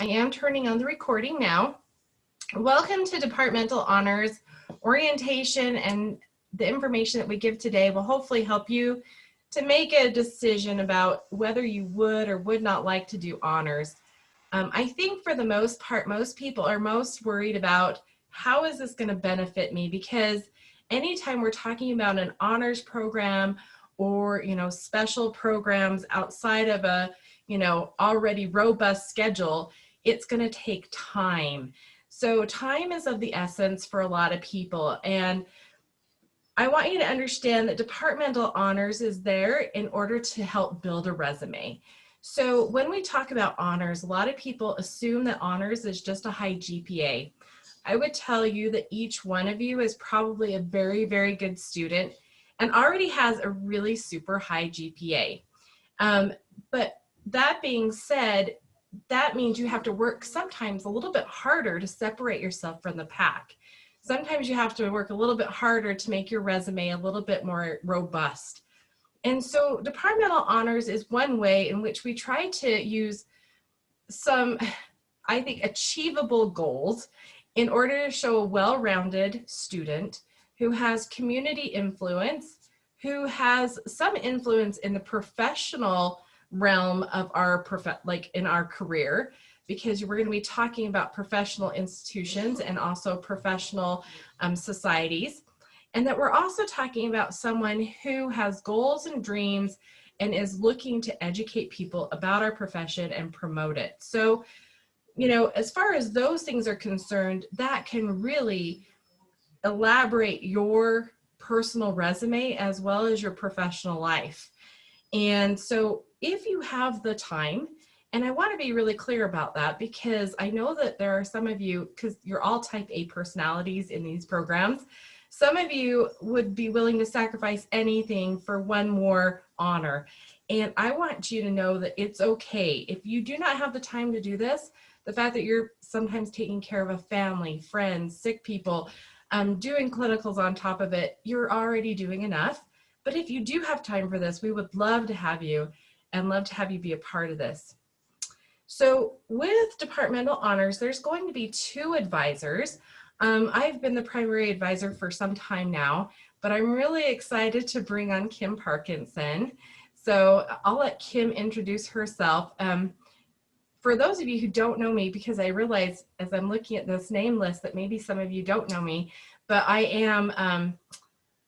I am turning on the recording now. Welcome to Departmental Honors Orientation, and the information that we give today will hopefully help you to make a decision about whether you would or would not like to do honors. I think for the most part, most people are most worried about how is this going to benefit me, because anytime we're talking about an honors program or, special programs outside of a, already robust schedule, it's going to take time. So time is of the essence for a lot of people. And I want you to understand that departmental honors is there in order to help build a resume. So when we talk about honors, a lot of people assume that honors is just a high GPA. I would tell you that each one of you is probably a very, very good student and already has a really super high GPA. But that being said, that means you have to work sometimes a little bit harder to separate yourself from the pack. Sometimes you have to work a little bit harder to make your resume a little bit more robust. And so departmental honors is one way in which we try to use some, I think, achievable goals in order to show a well-rounded student who has community influence, who has some influence in the professional realm of our in our career, because we're going to be talking about professional institutions and also professional societies, and that we're also talking about someone who has goals and dreams and is looking to educate people about our profession and promote it. So, as far as those things are concerned, that can really elaborate your personal resume as well as your professional life. And so if you have the time, and I want to be really clear about that, because I know that there are some of you, because you're all type A personalities in these programs, some of you would be willing to sacrifice anything for one more honor. And I want you to know that it's okay. If you do not have the time to do this, the fact that you're sometimes taking care of a family, friends, sick people, doing clinicals on top of it, you're already doing enough. But if you do have time for this, we would love to have you and love to have you be a part of this. So with departmental honors, there's going to be two advisors. I've been the primary advisor for some time now, but I'm really excited to bring on Kim Parkinson. So I'll let Kim introduce herself. For those of you who don't know me, because I realize as I'm looking at this name list that maybe some of you don't know me, but I am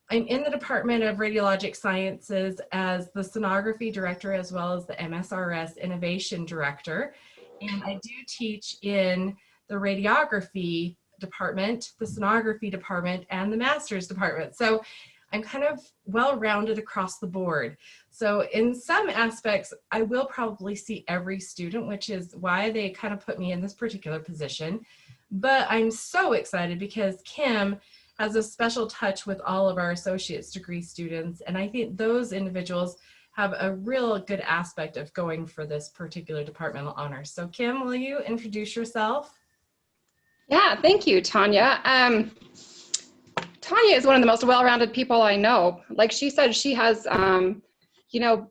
I'm in the Department of Radiologic Sciences as the sonography director, as well as the MSRS innovation director. And I do teach in the radiography department, the sonography department, and the master's department. So I'm kind of well-rounded across the board. So in some aspects, I will probably see every student, which is why they kind of put me in this particular position. But I'm so excited because Kim has a special touch with all of our associate's degree students. And I think those individuals have a real good aspect of going for this particular departmental honors. So Kim, will you introduce yourself? Yeah, thank you, Tanya. Tanya is one of the most well-rounded people I know. Like she said, she has,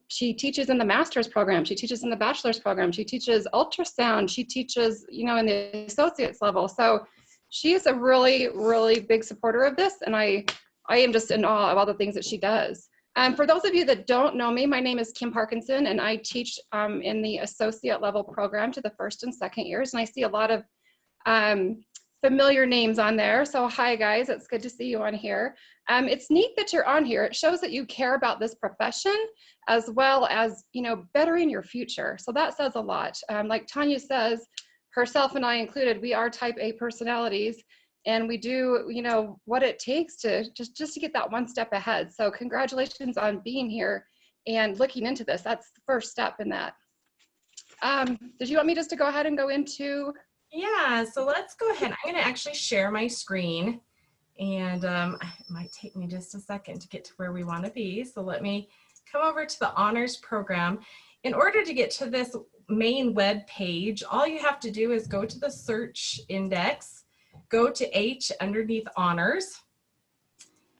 she teaches in the master's program, she teaches in the bachelor's program, she teaches ultrasound, she teaches, in the associate's level. So she is a really, really big supporter of this, and I am just in awe of all the things that she does. For those of you that don't know me, my name is Kim Parkinson, and I teach in the associate level program to the first and second years, and I see a lot of familiar names on there. So hi guys, it's good to see you on here. It's neat that you're on here. It shows that you care about this profession as well as, bettering your future. So that says a lot. Like Tanya says, herself and I included, we are type A personalities, and we do, what it takes to just to get that one step ahead. So congratulations on being here and looking into this. That's the first step in that. Did you want me just to go ahead and go into? Yeah, so let's go ahead. I'm going to actually share my screen, and it might take me just a second to get to where we want to be. So let me come over to the honors program. In order to get to this main web page, all you have to do is go to the search index, go to H underneath honors,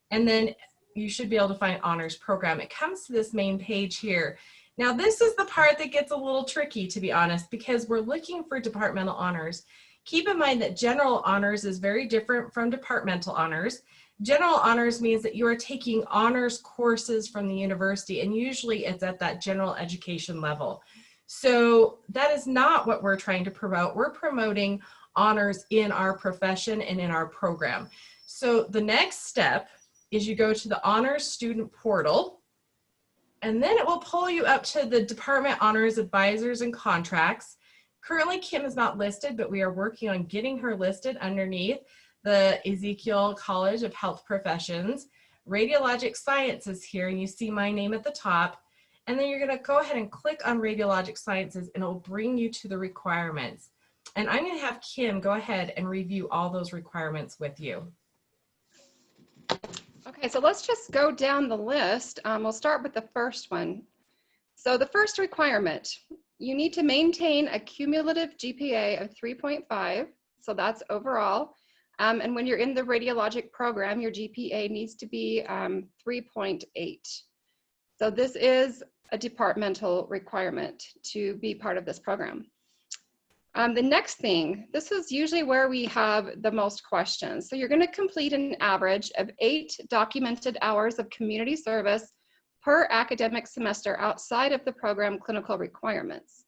and then you should be able to find honors program. It comes to this main page here. Now, this is the part that gets a little tricky, to be honest, because we're looking for departmental honors. Keep in mind that general honors is very different from departmental honors. General honors means that you are taking honors courses from the university, and usually it's at that general education level. So that is not what we're trying to promote. We're promoting honors in our profession and in our program. So the next step is you go to the honors student portal, and then it will pull you up to the Department Honors Advisors and Contracts. Currently, Kim is not listed, but we are working on getting her listed underneath the Ezekiel College of Health Professions. Radiologic Sciences here, and you see my name at the top. And then you're gonna go ahead and click on Radiologic Sciences, and it will bring you to the requirements. And I'm gonna have Kim go ahead and review all those requirements with you. Okay, so let's just go down the list. We'll start with the first one. So the first requirement, you need to maintain a cumulative GPA of 3.5. So that's overall. And when you're in the radiologic program, your GPA needs to be 3.8. So this is a departmental requirement to be part of this program. The next thing, this is usually where we have the most questions. So you're going to complete an average of 8 documented hours of community service per academic semester outside of the program clinical requirements.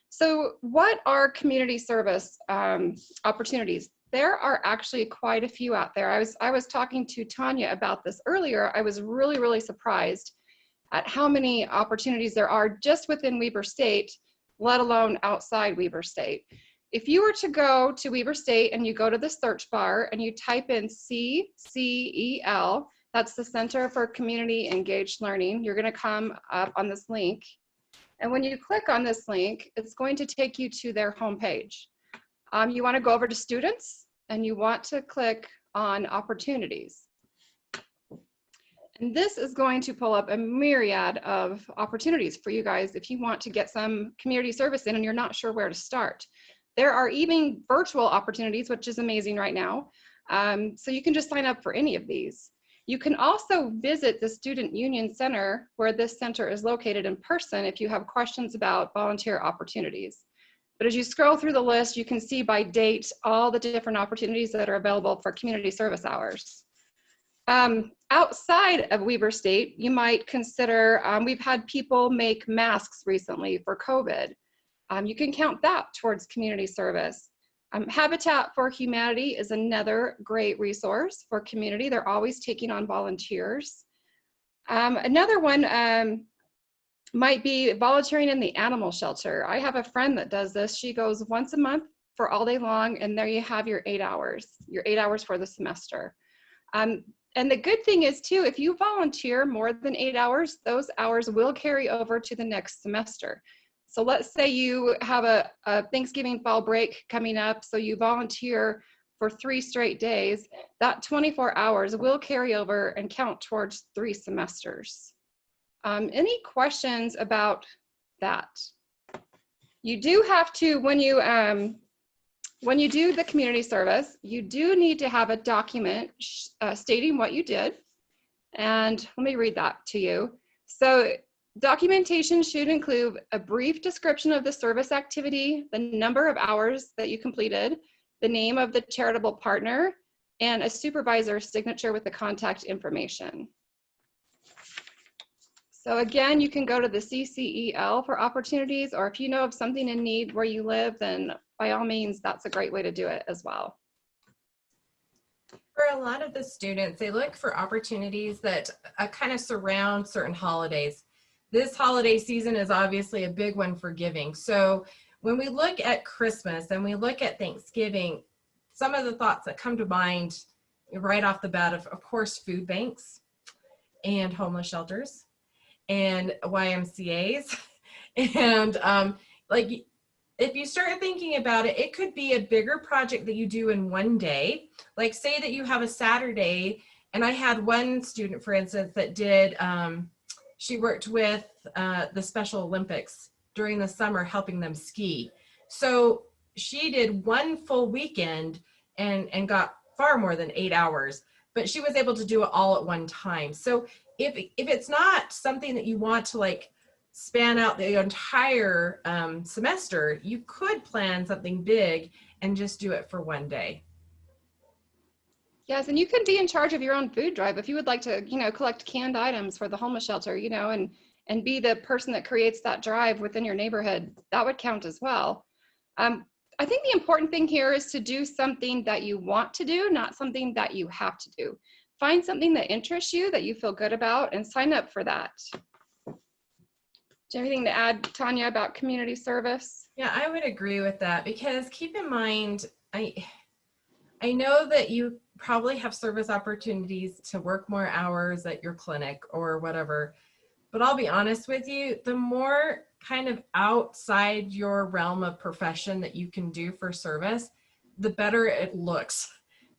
So what are community service opportunities? There are actually quite a few out there. I was talking to Tanya about this earlier. I was really surprised at how many opportunities there are just within Weber State, let alone outside Weber State. If you were to go to Weber State and you go to the search bar and you type in CCEL, that's the Center for Community Engaged Learning, you're gonna come up on this link. And when you click on this link, it's going to take you to their homepage. You wanna go over to students and you want to click on opportunities. And this is going to pull up a myriad of opportunities for you guys if you want to get some community service in and you're not sure where to start. There are even virtual opportunities, which is amazing right now. So you can just sign up for any of these. You can also visit the Student Union Center where this center is located in person if you have questions about volunteer opportunities. But as you scroll through the list, you can see by date all the different opportunities that are available for community service hours. Outside of Weber State, you might consider, we've had people make masks recently for COVID. You can count that towards community service. Habitat for Humanity is another great resource for community. They're always taking on volunteers. Another one might be volunteering in the animal shelter. I have a friend that does this. She goes once a month for all day long, and there you have your 8 hours for the semester. And the good thing is too, if you volunteer more than 8 hours, those hours will carry over to the next semester. So let's say you have a Thanksgiving fall break coming up, so you volunteer for 3 straight days, that 24 hours will carry over and count towards 3 semesters. Any questions about that? You do have to, when you do the community service, you do need to have a document stating what you did. And let me read that to you. So documentation should include a brief description of the service activity, the number of hours that you completed, the name of the charitable partner, and a supervisor's signature with the contact information. So again, you can go to the CCEL for opportunities, or if you know of something in need where you live, then by all means, that's a great way to do it as well. For a lot of the students, they look for opportunities that kind of surround certain holidays. This holiday season is obviously a big one for giving. So when we look at Christmas and we look at Thanksgiving, some of the thoughts that come to mind right off the bat of course, food banks and homeless shelters and YMCAs. And like, if you start thinking about it, it could be a bigger project that you do in one day. Like say that you have a Saturday, and I had one student, for instance, that did, she worked with the Special Olympics during the summer, helping them ski. So she did one full weekend and got far more than 8 hours, but she was able to do it all at one time. So if it's not something that you want to like span out the entire semester, you could plan something big and just do it for one day. Yes, and you can be in charge of your own food drive if you would like to, collect canned items for the homeless shelter, and be the person that creates that drive within your neighborhood. That would count as well. I think the important thing here is to do something that you want to do, not something that you have to do. Find something that interests you, that you feel good about, and sign up for that. Do you have anything to add, Tanya, about community service? Yeah, I would agree with that, because keep in mind, I know that you probably have service opportunities to work more hours at your clinic or whatever, but I'll be honest with you, the more kind of outside your realm of profession that you can do for service, the better it looks.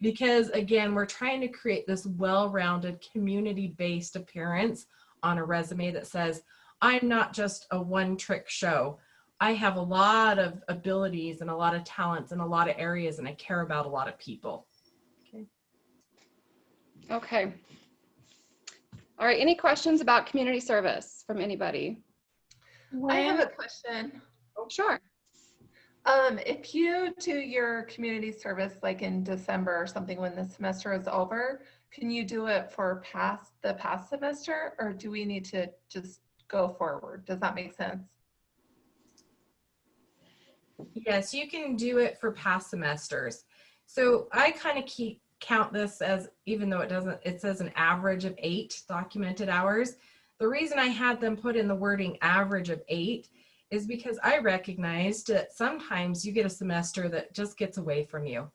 Because again, we're trying to create this well-rounded, community-based appearance on a resume that says, I'm not just a one-trick show. I have a lot of abilities and a lot of talents in a lot of areas, and I care about a lot of people. Okay. All right, any questions about community service from anybody? I have a question. Oh, sure. If you do your community service like in December or something when the semester is over, can you do it for the past semester, or do we need to just go forward? Does that make sense? Yes, you can do it for past semesters. So I kind of count this as, even though it says an average of 8 documented hours. The reason I had them put in the wording average of 8 is because I recognized that sometimes you get a semester that just gets away from you.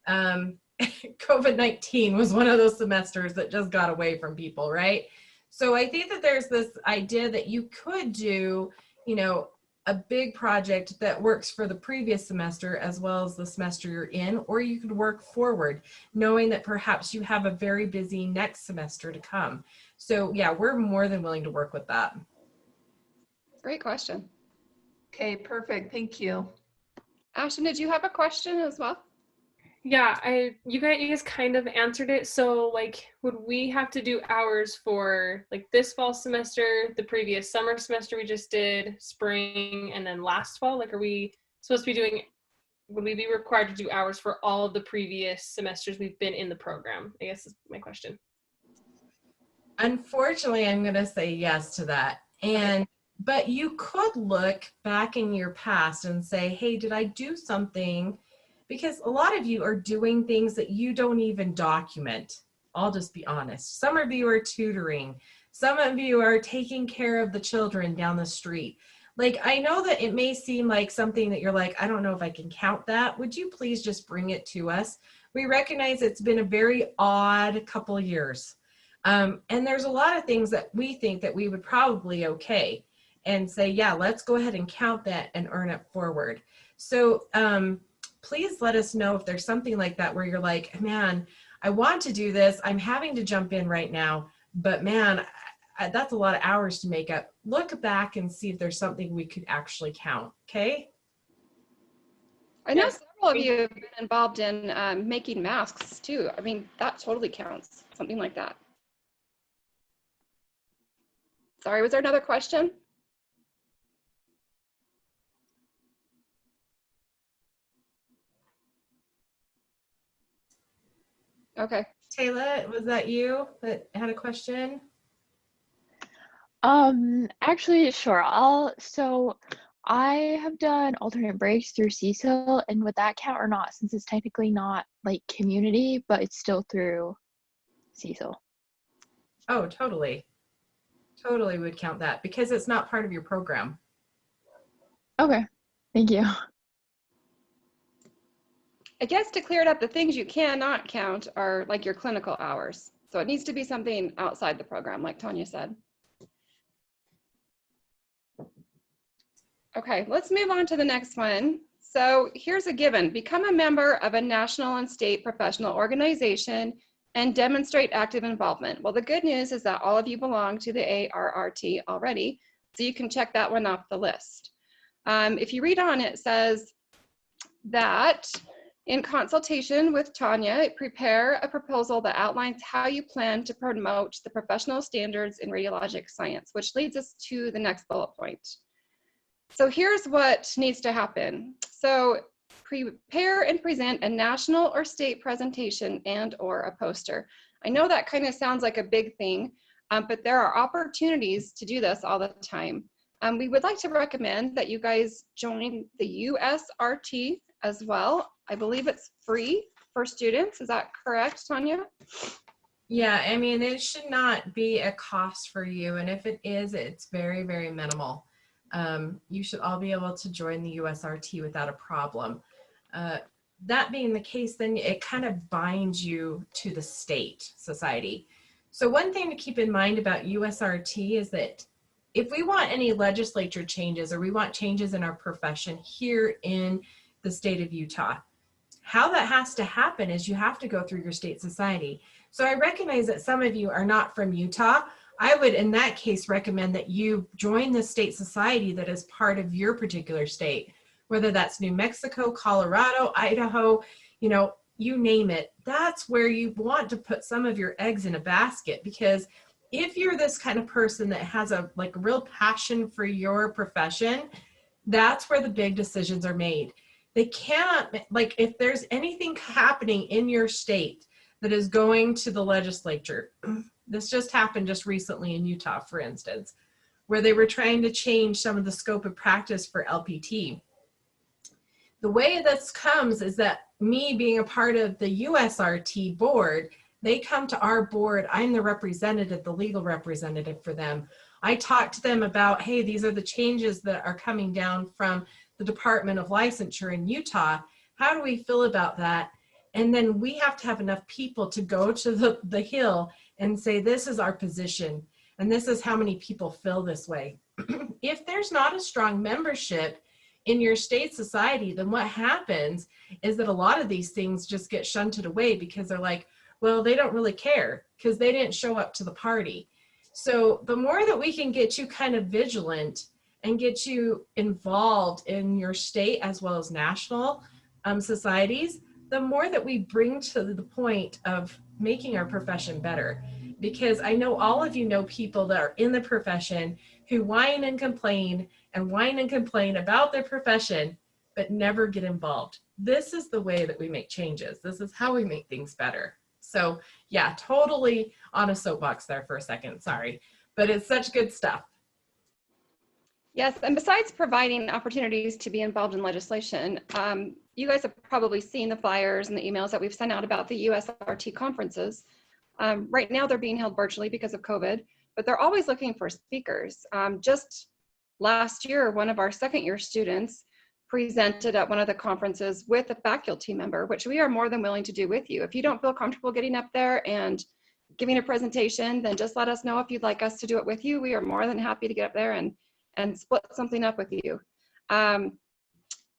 COVID-19 was one of those semesters that just got away from people, right? So I think that there's this idea that you could do, a big project that works for the previous semester as well as the semester you're in, or you could work forward knowing that perhaps you have a very busy next semester to come. So yeah, we're more than willing to work with that. Great question. Okay, perfect. Thank you. Ashton, did you have a question as well? Yeah, you guys kind of answered it. So like, would we have to do hours for like this fall semester, the previous summer semester we just did, spring, and then last fall? Like, are we supposed to be would we be required to do hours for all of the previous semesters we've been in the program? I guess is my question. Unfortunately, I'm going to say yes to that. But you could look back in your past and say, hey, did I do something? Because a lot of you are doing things that you don't even document. I'll just be honest. Some of you are tutoring. Some of you are taking care of the children down the street. Like, I know that it may seem like something that you're like, I don't know if I can count that. Would you please just bring it to us? We recognize it's been a very odd couple of years. And there's a lot of things that we think that we would probably okay and say, yeah, let's go ahead and count that and earn it forward. So please let us know if there's something like that where you're like, man, I want to do this. I'm having to jump in right now, but man, that's a lot of hours to make up. Look back and see if there's something we could actually count, okay? I know several of you have been involved in making masks too. I mean, that totally counts, something like that. Sorry, was there another question? Okay. Taylor, was that you that had a question? Actually, sure. So I have done alternate breaks through CSIL, and would that count or not, since it's technically not like community, but it's still through CSIL? Oh, totally. Totally would count that because it's not part of your program. Okay, thank you. I guess to clear it up, the things you cannot count are like your clinical hours. So it needs to be something outside the program, like Tanya said. Okay, let's move on to the next one. So here's a given. Become a member of a national and state professional organization and demonstrate active involvement. Well, the good news is that all of you belong to the ARRT already, so you can check that one off the list. If you read on, it says that In consultation with Tanya, prepare a proposal that outlines how you plan to promote the professional standards in radiologic science, which leads us to the next bullet point. So here's what needs to happen. So prepare and present a national or state presentation and or a poster. I know that kind of sounds like a big thing, but there are opportunities to do this all the time. We would like to recommend that you guys join the USRT as well. I believe it's free for students. Is that correct, Tanya? Yeah, I mean, it should not be a cost for you. And if it is, it's very, very minimal. You should all be able to join the USRT without a problem. That being the case, then it kind of binds you to the state society. So one thing to keep in mind about USRT is that if we want any legislature changes or we want changes in our profession here in the state of Utah, how that has to happen is you have to go through your state society. So I recognize that some of you are not from Utah. I would, in that case, recommend that you join the state society that is part of your particular state, whether that's New Mexico, Colorado, Idaho, you know, you name it. That's where you want to put some of your eggs in a basket, because if you're this kind of person that has a real passion for your profession, that's where the big decisions are made. They can't, if there's anything happening in your state that is going to the legislature, this just happened just recently in Utah, for instance, where they were trying to change some of the scope of practice for LPT. The way this comes is that me being a part of the USRT board, they come to our board. I'm the representative, the legal representative for them. I talk to them about, hey, these are the changes that are coming down from the Department of Licensure in Utah. How do we feel about that? And then we have to have enough people to go to the Hill and say, this is our position, and this is how many people feel this way. If there's not a strong membership in your state society, then what happens is that a lot of these things just get shunted away because they're like, well, they don't really care because they didn't show up to the party. So the more that we can get you kind of vigilant and get you involved in your state as well as national societies, the more that we bring to the point of making our profession better. Because I know all of you know people that are in the profession who whine and complain about their profession, but never get involved. This is the way that we make changes. This is how we make things better. So yeah, totally on a soapbox there for a second, sorry, but it's such good stuff. Yes, and besides providing opportunities to be involved in legislation, you guys have probably seen the flyers and the emails that we've sent out about the USRT conferences. Right now they're being held virtually because of COVID, but they're always looking for speakers. Just last year, one of our second-year students presented at one of the conferences with a faculty member, which we are more than willing to do with you. If you don't feel comfortable getting up there and giving a presentation, then just let us know if you'd like us to do it with you. We are more than happy to get up there and split something up with you.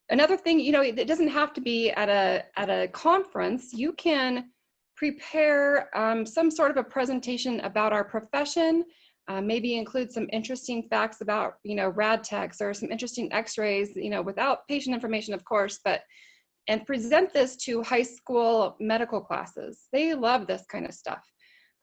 Another thing, you know, it doesn't have to be at a conference. You can prepare some sort of a presentation about our profession, maybe include some interesting facts about, you know, rad techs or some interesting x-rays, you know, without patient information, of course, and present this to high school medical classes. They love this kind of stuff.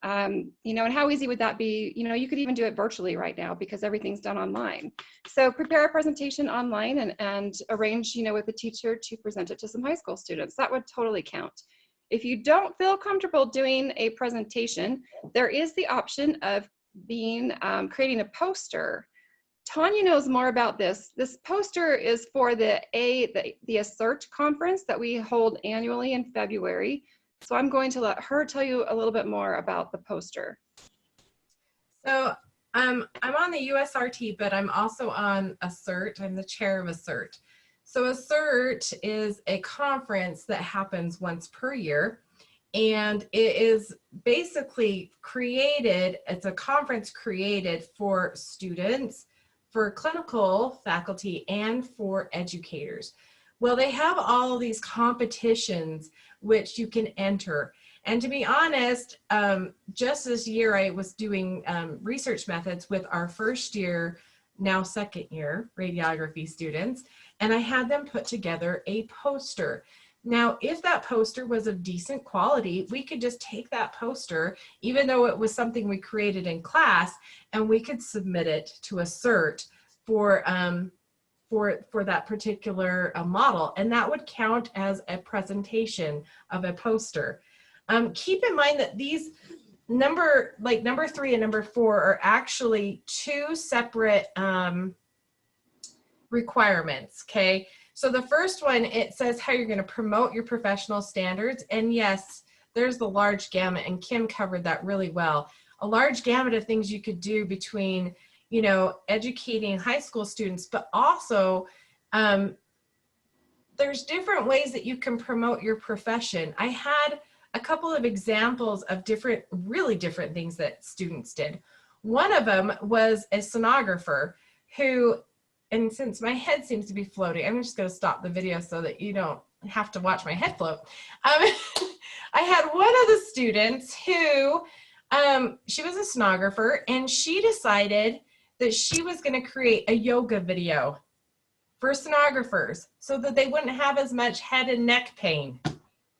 You know, and how easy would that be? You know, you could even do it virtually right now because everything's done online. So prepare a presentation online and arrange, you know, with the teacher to present it to some high school students. That would totally count. If you don't feel comfortable doing a presentation, there is the option of creating a poster. Tanya knows more about this. This poster is for the ASSERT conference that we hold annually in February. So I'm going to let her tell you a little bit more about the poster. So I'm on the USRT, but I'm also on ASSERT. I'm the chair of ASSERT. So ASSERT is a conference that happens once per year, and it is basically created, it's a conference created for students, for clinical faculty, and for educators. Well, they have all these competitions which you can enter. And to be honest, just this year I was doing research methods with our first year, now second year radiography students, and I had them put together a poster. Now, if that poster was of decent quality, we could just take that poster, even though it was something we created in class, and we could submit it to a cert for that particular model, and that would count as a presentation of a poster. Keep in mind that these number 3 and number 4 are actually two separate requirements, okay? So the first one, it says how you're going to promote your professional standards. And yes, there's the large gamut, and Kim covered that really well. A large gamut of things you could do between, you know, educating high school students, but also there's different ways that you can promote your profession. I had a couple of examples of really different things that students did. One of them was a sonographer who, and since my head seems to be floating, I'm just going to stop the video so that you don't have to watch my head float. I had one of the students who, she was a sonographer, and she decided that she was going to create a yoga video for sonographers so that they wouldn't have as much head and neck pain.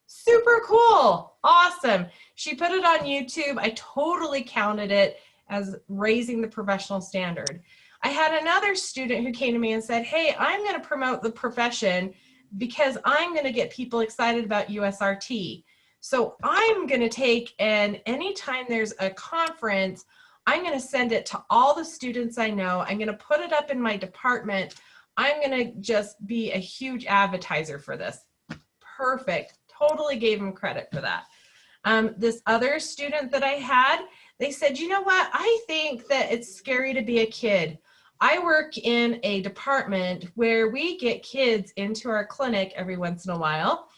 Super cool. Awesome. She put it on YouTube. I totally counted it as raising the professional standard. I had another student who came to me and said, hey, I'm going to promote the profession because I'm going to get people excited about USRT. So I'm going to take, and anytime there's a conference, I'm going to send it to all the students I know. I'm going to put it up in my department. I'm going to just be a huge advertiser for this. Perfect. Totally gave him credit for that. This other student that I had, they said, you know what? I think that it's scary to be a kid. I work in a department where we get kids into our clinic every once in a while,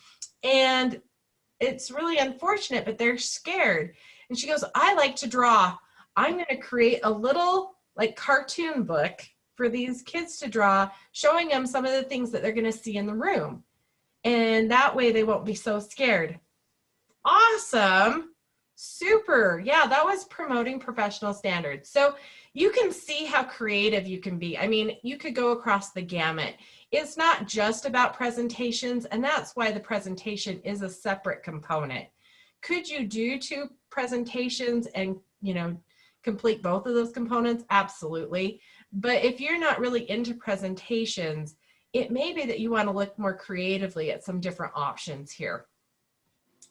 and it's really unfortunate, but they're scared. And she goes, I like to draw. I'm going to create a little like cartoon book for these kids to draw, showing them some of the things that they're going to see in the room. And that way they won't be so scared. Awesome. Super. Yeah, that was promoting professional standards. So you can see how creative you can be. I mean, you could go across the gamut. It's not just about presentations, and that's why the presentation is a separate component. Could you do 2 presentations and, you know, complete both of those components? Absolutely. But if you're not really into presentations, it may be that you want to look more creatively at some different options here.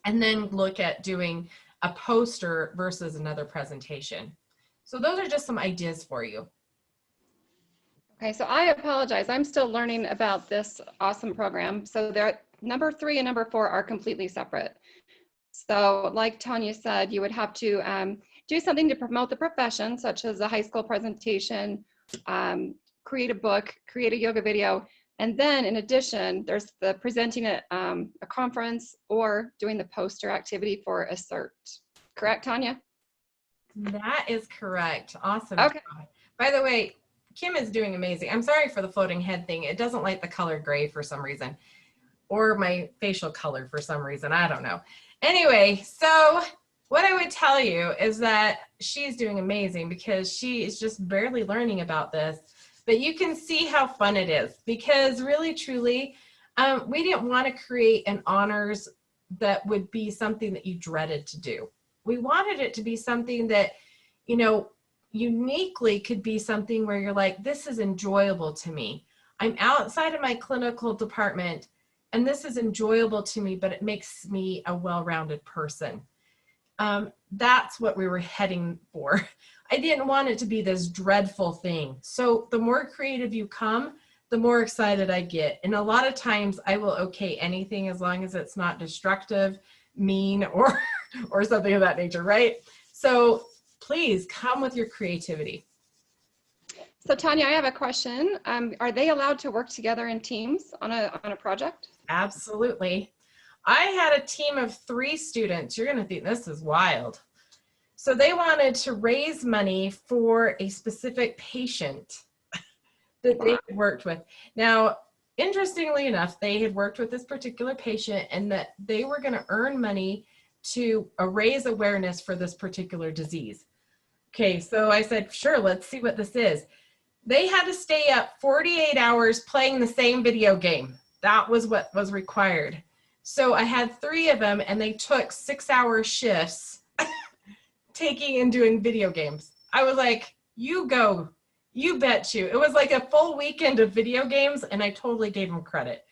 And then look at doing a poster versus another presentation. So those are just some ideas for you. Okay, so I apologize. I'm still learning about this awesome program. So there, number 3 and number 4 are completely separate. So like Tanya said, you would have to do something to promote the profession, such as a high school presentation, create a book, create a yoga video. And then in addition, there's the presenting at a conference or doing the poster activity for a cert. Correct, Tanya? That is correct. Awesome. Okay. By the way, Kim is doing amazing. I'm sorry for the floating head thing. It doesn't like the color gray for some reason, or my facial color for some reason. I don't know. Anyway, so what I would tell you is that she's doing amazing because she is just barely learning about this. But you can see how fun it is, because really, truly, we didn't want to create an honors that would be something that you dreaded to do. We wanted it to be something that, you know, uniquely could be something where you're like, this is enjoyable to me. I'm outside of my clinical department, and this is enjoyable to me, but it makes me a well-rounded person. That's what we were heading for. I didn't want it to be this dreadful thing. So the more creative you come, the more excited I get. And a lot of times I will okay anything as long as it's not destructive, mean, or something of that nature, right? So please come with your creativity. So Tanya, I have a question. Are they allowed to work together in teams on a project? Absolutely. I had a team of 3 students. You're going to think this is wild. So they wanted to raise money for a specific patient that they had worked with. Now, interestingly enough, they had worked with this particular patient, and that they were going to earn money to raise awareness for this particular disease. Okay, so I said, sure, let's see what this is. They had to stay up 48 hours playing the same video game. That was what was required. So I had 3 of them and they took 6-hour shifts taking and doing video games. I was like, you go, you bet you. It was like a full weekend of video games and I totally gave them credit.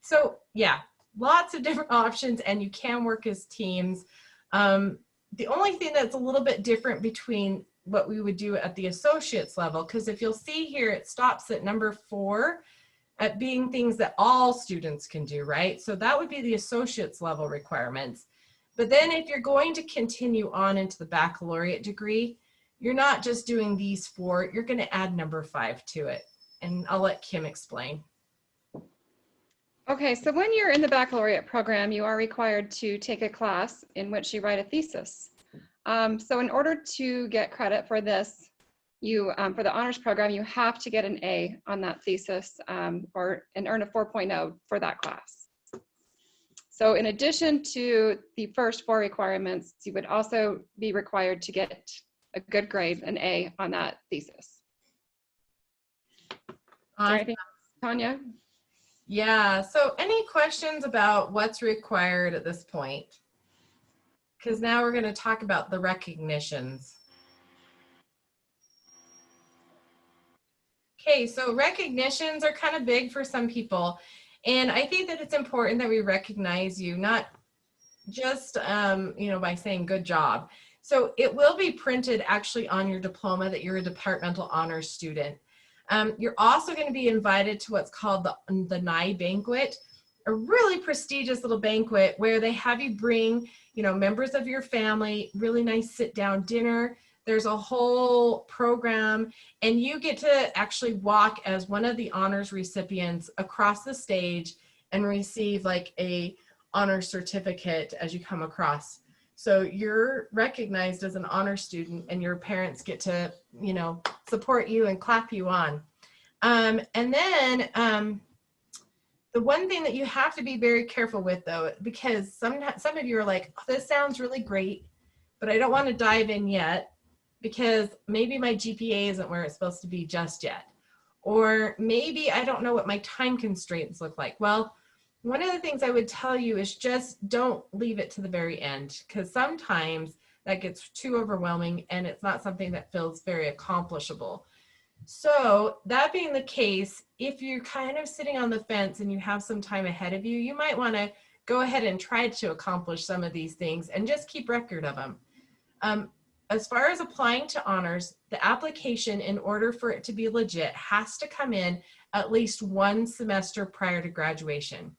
So yeah, lots of different options and you can work as teams. The only thing that's a little bit different between what we would do at the associates level, because if you'll see here, it stops at number 4 at being things that all students can do, right? So that would be the associates level requirements. But then if you're going to continue on into the baccalaureate degree, you're not just doing these 4, you're going to add number 5 to it. And I'll let Kim explain. Okay, so when you're in the baccalaureate program, you are required to take a class in which you write a thesis. So in order to get credit for this, for the honors program, you have to get an A on that thesis and earn a 4.0 for that class. So in addition to the first 4 requirements, you would also be required to get a good grade, an A on that thesis. Is there anything else, Tanya? Yeah, so any questions about what's required at this point? Because now we're going to talk about the recognitions. Okay, so recognitions are kind of big for some people. And I think that it's important that we recognize you, not just, by saying good job. So it will be printed actually on your diploma that you're a departmental honors student. You're also going to be invited to what's called the NIE banquet, a really prestigious little banquet where they have you bring, members of your family, really nice sit down dinner. There's a whole program and you get to actually walk as one of the honors recipients across the stage and receive like a honor certificate as you come across. So you're recognized as an honor student and your parents get to, support you and clap you on. And then the one thing that you have to be very careful with though, because some of you are like, oh, this sounds really great, but I don't want to dive in yet because maybe my GPA isn't where it's supposed to be just yet. Or maybe I don't know what my time constraints look like. Well, one of the things I would tell you is just don't leave it to the very end because sometimes that gets too overwhelming and it's not something that feels very accomplishable. So that being the case, if you're kind of sitting on the fence and you have some time ahead of you, you might want to go ahead and try to accomplish some of these things and just keep record of them. As far as applying to honors, the application, in order for it to be legit, has to come in at least 1 semester prior to graduation.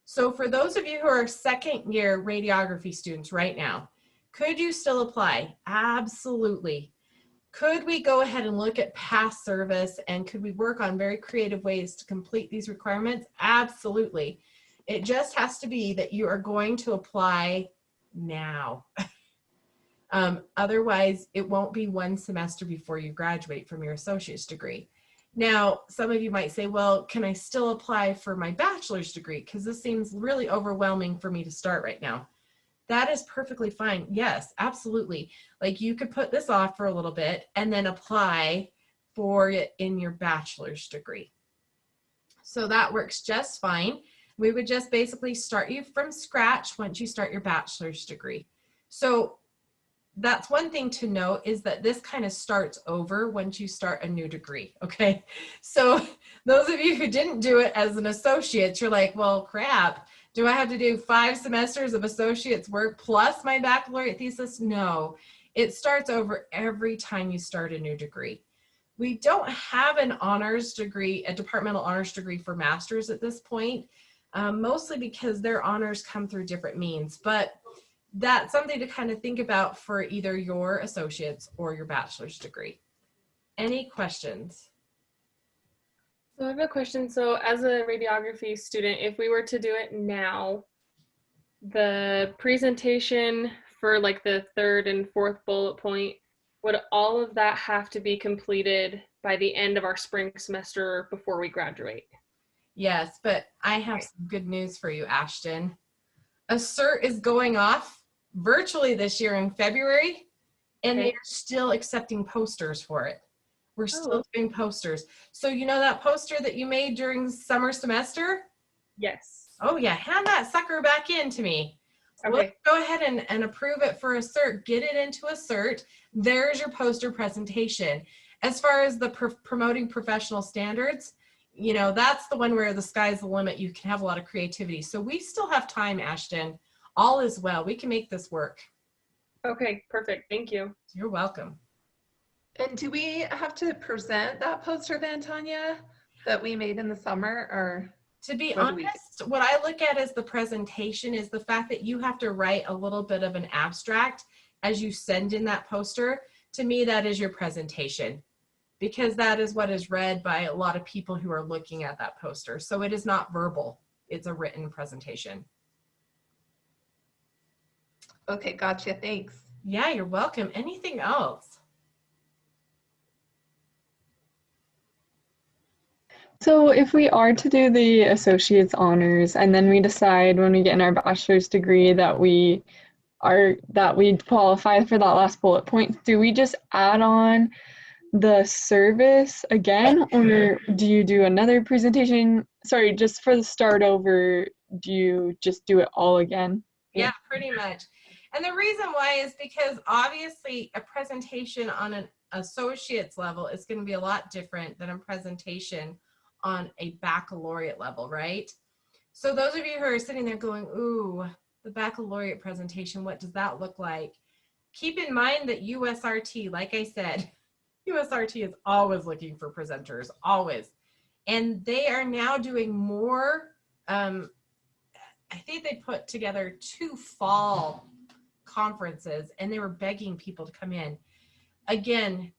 So for those of you who are 2nd year radiography students right now, could you still apply? Absolutely. Could we go ahead and look at past service and could we work on very creative ways to complete these requirements? Absolutely. It just has to be that you are going to apply now. Otherwise, it won't be 1 semester before you graduate from your associate's degree. Now, some of you might say, well, can I still apply for my bachelor's degree? Because this seems really overwhelming for me to start right now. That is perfectly fine. Yes, absolutely. Like you could put this off for a little bit and then apply for it in your bachelor's degree. So that works just fine. We would just basically start you from scratch once you start your bachelor's degree. So that's one thing to note is that this kind of starts over once you start a new degree, okay? So those of you who didn't do it as an associate, you're like, well, crap. Do I have to do 5 semesters of associate's work plus my baccalaureate thesis? No, it starts over every time you start a new degree. We don't have an honors degree, a departmental honors degree for masters at this point, mostly because their honors come through different means, but that's something to kind of think about for either your associate's or your bachelor's degree. Any questions? So I have a question. So as a radiography student, if we were to do it now, the presentation for like the 3rd and 4th bullet point, would all of that have to be completed by the end of our spring semester before we graduate? Yes, but I have some good news for you, Ashton. A cert is going off virtually this year in February, and they're still accepting posters for it. We're still doing posters. So you know that poster that you made during summer semester? Yes. Oh yeah, hand that sucker back in to me. Okay. Let's go ahead and approve it for a cert. Get it into a cert. There's your poster presentation. As far as the promoting professional standards, you know, that's the one where the sky's the limit. You can have a lot of creativity. So we still have time, Ashton. All is well. We can make this work. Okay, perfect. Thank you. You're welcome. And do we have to present that poster then, Tanya, that we made in the summer, or? To be What do we do? honest, what I look at as the presentation is the fact that you have to write a little bit of an abstract as you send in that poster. To me, that is your presentation, because that is what is read by a lot of people who are looking at that poster. So it is not verbal, it's a written presentation. Okay, gotcha, thanks. Yeah, you're welcome. Anything else? So if we are to do the associate's honors and then we decide when we get in our bachelor's degree that we qualify for that last bullet point, do we just add on the service again, or do you do another presentation? Sorry, just for the start over, do you just do it all again? Yeah, pretty much. And the reason why is because obviously a presentation on an associate's level is going to be a lot different than a presentation on a baccalaureate level, right? So those of you who are sitting there going, ooh, the baccalaureate presentation, what does that look like? Keep in mind that USRT, like I said, USRT is always looking for presenters, always. And they are now doing more, I think they put together 2 fall conferences and they were begging people to come in. Again,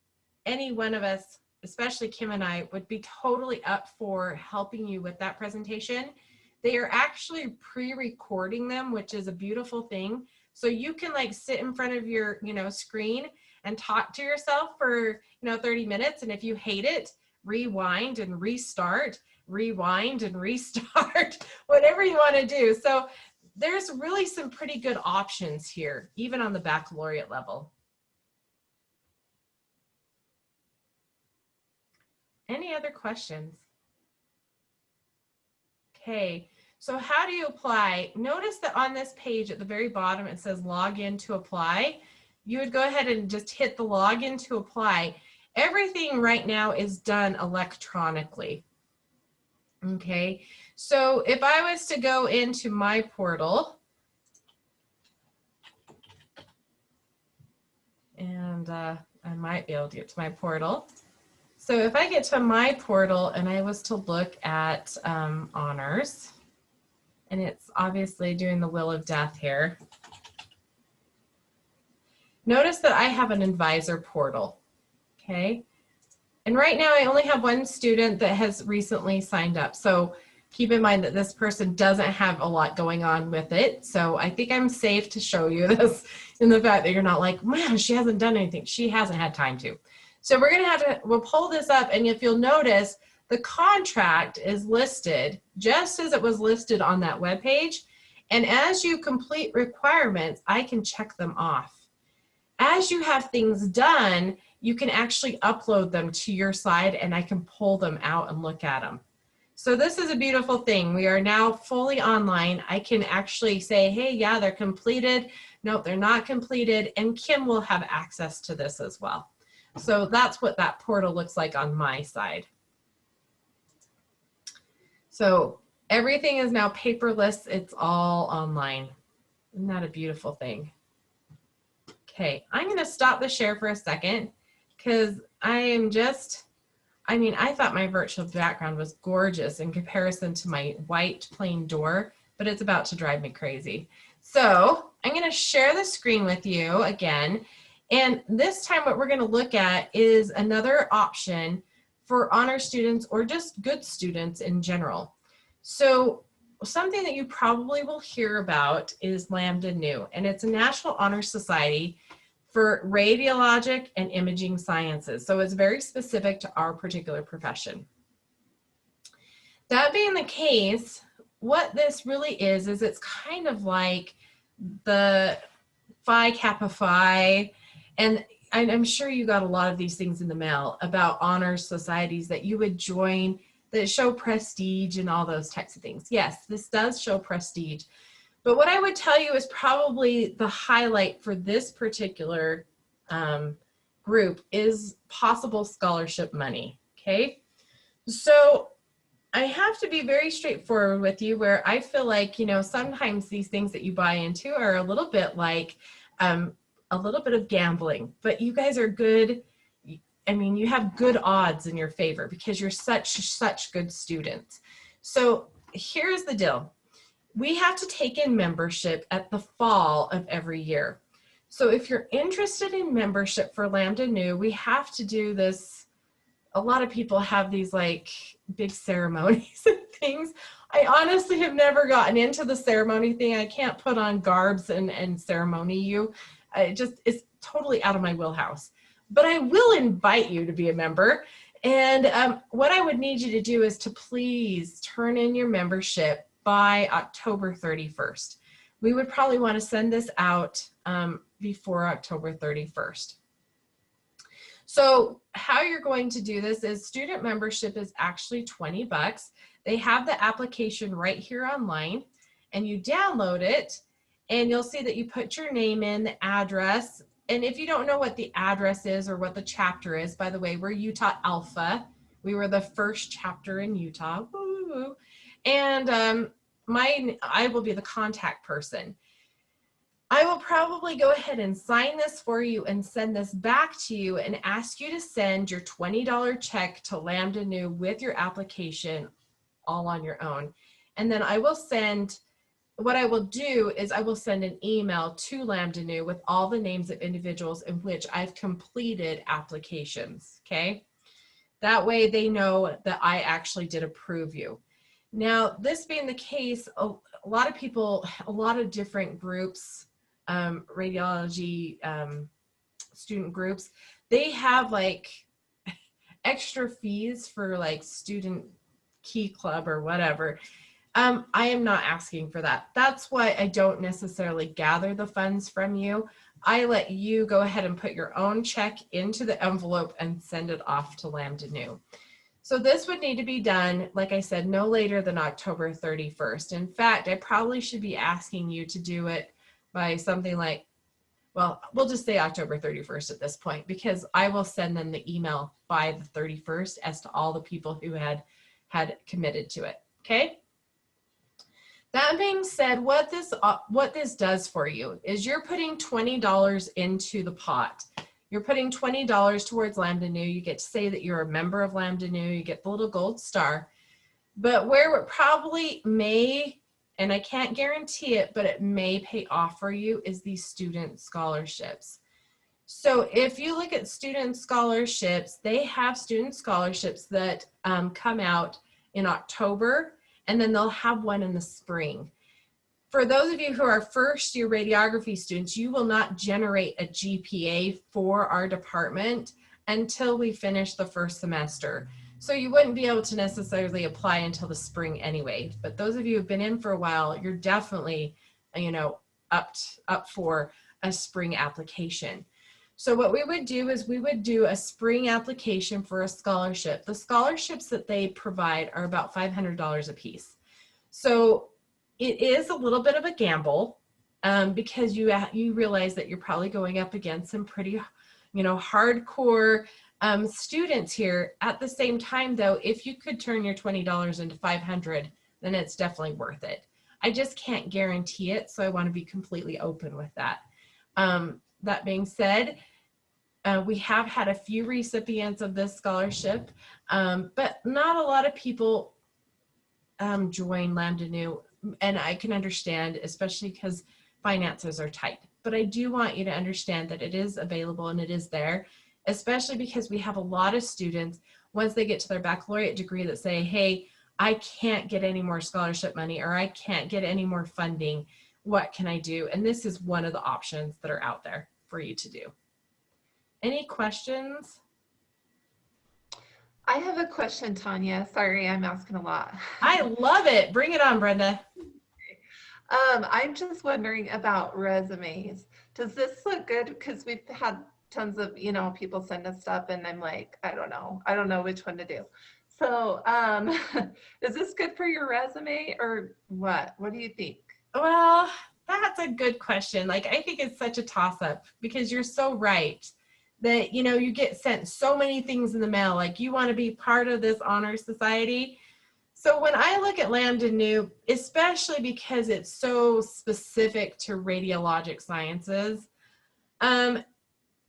any one of us, especially Kim and I, would be totally up for helping you with that presentation. They are actually pre-recording them, which is a beautiful thing. So you can like sit in front of your, screen and talk to yourself for, 30 minutes. And if you hate it, rewind and restart, rewind and restart, whatever you want to do. So there's really some pretty good options here, even on the baccalaureate level. Any other questions? Okay, so how do you apply? Notice that on this page at the very bottom, it says log in to apply. You would go ahead and just hit the login to apply. Everything right now is done electronically. Okay, so if I was to go into my portal, and I might be able to get to my portal. So if I get to my portal and I was to look at honors, and it's obviously doing the wheel of death here. Notice that I have an advisor portal, okay? And right now I only have 1 student that has recently signed up. So keep in mind that this person doesn't have a lot going on with it. So I think I'm safe to show you this in the fact that you're not like, man, she hasn't done anything. She hasn't had time to. So we're gonna we'll pull this up, and if you'll notice, the contract is listed just as it was listed on that webpage. And as you complete requirements, I can check them off. As you have things done, you can actually upload them to your side and I can pull them out and look at them. So this is a beautiful thing. We are now fully online. I can actually say, hey, yeah, they're completed. No, they're not completed. And Kim will have access to this as well. So that's what that portal looks like on my side. So everything is now paperless. It's all online. Isn't that a beautiful thing? Okay, I'm going to stop the share for a second because I thought my virtual background was gorgeous in comparison to my white plain door, but it's about to drive me crazy. So I'm going to share the screen with you again. And this time what we're going to look at is another option for honor students or just good students in general. So something that you probably will hear about is Lambda Nu, and it's a National Honor Society for radiologic and imaging sciences. So it's very specific to our particular profession. That being the case, what this really is it's kind of like the Phi Kappa Phi, and I'm sure you got a lot of these things in the mail about honor societies that you would join that show prestige and all those types of things. Yes, this does show prestige. But what I would tell you is probably the highlight for this particular group is possible scholarship money, okay? So I have to be very straightforward with you, where I feel like, you know, sometimes these things that you buy into are a little bit like a little bit of gambling, but you guys are good. I mean, you have good odds in your favor because you're such good students. So here's the deal. We have to take in membership at the fall of every year. So if you're interested in membership for Lambda Nu, we have to do this. A lot of people have these like big ceremonies and things. I honestly have never gotten into the ceremony thing. I can't put on garbs and ceremony you. It's totally out of my wheelhouse. But I will invite you to be a member. And what I would need you to do is to please turn in your membership by October 31st. We would probably want to send this out before October 31st. So how you're going to do this is student membership is actually $20. They have the application right here online, and you download it, and you'll see that you put your name in, the address. And if you don't know what the address is or what the chapter is, by the way, we're Utah Alpha. We were the first chapter in Utah. Woo-woo. And I will be the contact person. I will probably go ahead and sign this for you and send this back to you and ask you to send your $20 check to Lambda Nu with your application all on your own. And then I will send, what I will do is I will send an email to Lambda Nu with all the names of individuals in which I've completed applications, okay? That way they know that I actually did approve you. Now, this being the case, a lot of people, a lot of different groups, radiology student groups, they have like extra fees for like student key club or whatever. I am not asking for that. That's why I don't necessarily gather the funds from you. I let you go ahead and put your own check into the envelope and send it off to Lambda Nu. So this would need to be done, like I said, no later than October 31st. In fact, I probably should be asking you to do it by something like, well, we'll just say October 31st at this point, because I will send them the email by the 31st as to all the people who had committed to it, okay? That being said, what this does for you is you're putting $20 into the pot. You're putting $20 towards Lambda Nu. You get to say that you're a member of Lambda Nu. You get the little gold star. But where it probably may, and I can't guarantee it, but it may pay off for you, is these student scholarships. So if you look at student scholarships, they have student scholarships that come out in October, and then they'll have one in the spring. For those of you who are first year radiography students, you will not generate a GPA for our department until we finish the first semester. So you wouldn't be able to necessarily apply until the spring anyway. But those of you who've been in for a while, you're definitely, you know, up for a spring application. So what we would do is we would do a spring application for a scholarship. The scholarships that they provide are about $500 a piece. So it is a little bit of a gamble because you realize that you're probably going up against some pretty, you know, hardcore students here. At the same time, though, if you could turn your $20 into $500, then it's definitely worth it. I just can't guarantee it, so I want to be completely open with that. That being said, we have had a few recipients of this scholarship, but not a lot of people join Lambda Nu, and I can understand, especially because finances are tight. But I do want you to understand that it is available and it is there, especially because we have a lot of students, once they get to their baccalaureate degree, that say, hey, I can't get any more scholarship money, or I can't get any more funding. What can I do? And this is one of the options that are out there for you to do. Any questions? I have a question, Tanya. Sorry, I'm asking a lot. I love it. Bring it on, Brenda. I'm just wondering about resumes. Does this look good? Because we've had tons of, you know, people send us stuff and I'm like, I don't know which one to do. So, is this good for your resume or what? What do you think? Well, that's a good question. Like, I think it's such a toss-up because you're so right that, you know, you get sent so many things in the mail. Like, you want to be part of this honor society. So when I look at Lambda Nu, especially because it's so specific to radiologic sciences,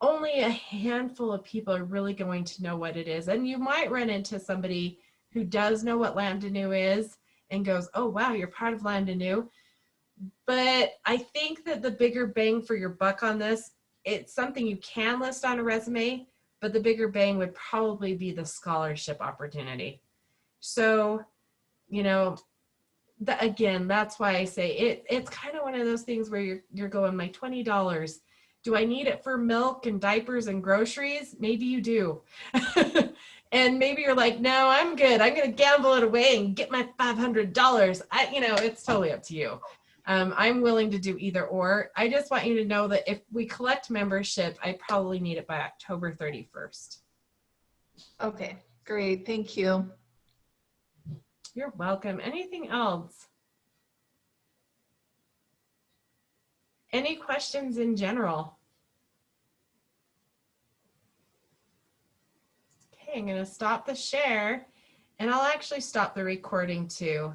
only a handful of people are really going to know what it is. And you might run into somebody who does know what Lambda Nu is and goes, oh, wow, you're part of Lambda Nu. But I think that the bigger bang for your buck on this, it's something you can list on a resume, but the bigger bang would probably be the scholarship opportunity. So, you know, again, that's why I say it's kind of one of those things where you're going, my $20. Do I need it for milk and diapers and groceries? Maybe you do. And maybe you're like, no, I'm good. I'm going to gamble it away and get my $500. It's totally up to you. I'm willing to do either or. I just want you to know that if we collect membership, I probably need it by October 31st. Okay, great. Thank you. You're welcome. Anything else? Any questions in general? Okay, I'm going to stop the share and I'll actually stop the recording too.